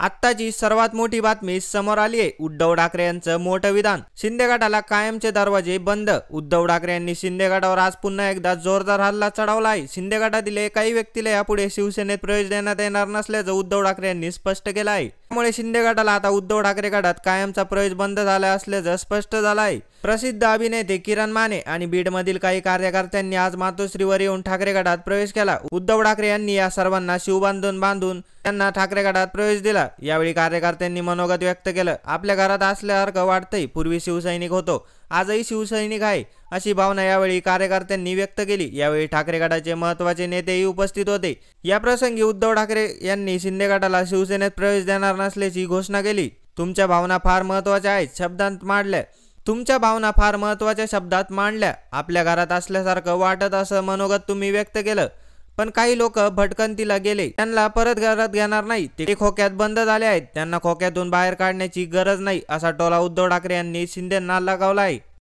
आत्ताची सर्वात मोठी बातमी समोर आली आहे। उद्धव ठाकरे यांचं मोठं विधान, शिंदे गटाला कायमचे दरवाजे बंद। उद्धव ठाकरे यांनी शिंदे गटावर आज पुन्हा एकदा जोरदार हल्ला चढवला आहे। शिंदे गटातील काही व्यक्तीला यापुढे शिवसेनेत प्रवेश देण्यात येणार नसल्याचं उद्धव ठाकरे यांनी स्पष्ट केलं आहे। त्यामुळे शिंदे गटाला आता उद्धव ठाकरे गटात कायमचा प्रवेश बंद झाला असल्याचं स्पष्ट झालं आहे। प्रसिद्ध अभिनेते किरण माने आणि बीडमधील काही कार्यकर्त्यांनी आज मातोश्रीवर येऊन ठाकरे गटात प्रवेश केला। उद्धव ठाकरे यांनी या सर्वांना शिवबांधून बांधून त्यांना ठाकरे गटात प्रवेश दिला। यावेळी कार्यकर्त्यांनी मनोगत व्यक्त केलं। आपल्या घरात असल्यासारखं वाटतंय, पूर्वी शिवसैनिक होतो, आजही शिवसैनिक आहे, अशी भावना यावेळी कार्यकर्त्यांनी व्यक्त केली। यावेळी ठाकरे गटाचे महत्त्वाचे नेतेही उपस्थित होते। या प्रसंगी उद्धव ठाकरे यांनी शिंदे गटाला शिवसेनेत प्रवेश देणार नसल्याची घोषणा केली। तुमच्या भावना फार महत्त्वाच्या आहेत शब्दांत मांडल्या आपल्या घरात असल्यासारखं वाटत असं मनोगत तुम्ही व्यक्त केलं, पण काही लोक भटकंतीला गेले, त्यांना परत घरात घेणार नाही, ते खोक्यात बंद झाले आहेत, त्यांना खोक्यातून बाहेर काढण्याची गरज नाही, असा टोला उद्धव ठाकरे यांनी शिंदेंना लगावला आहे।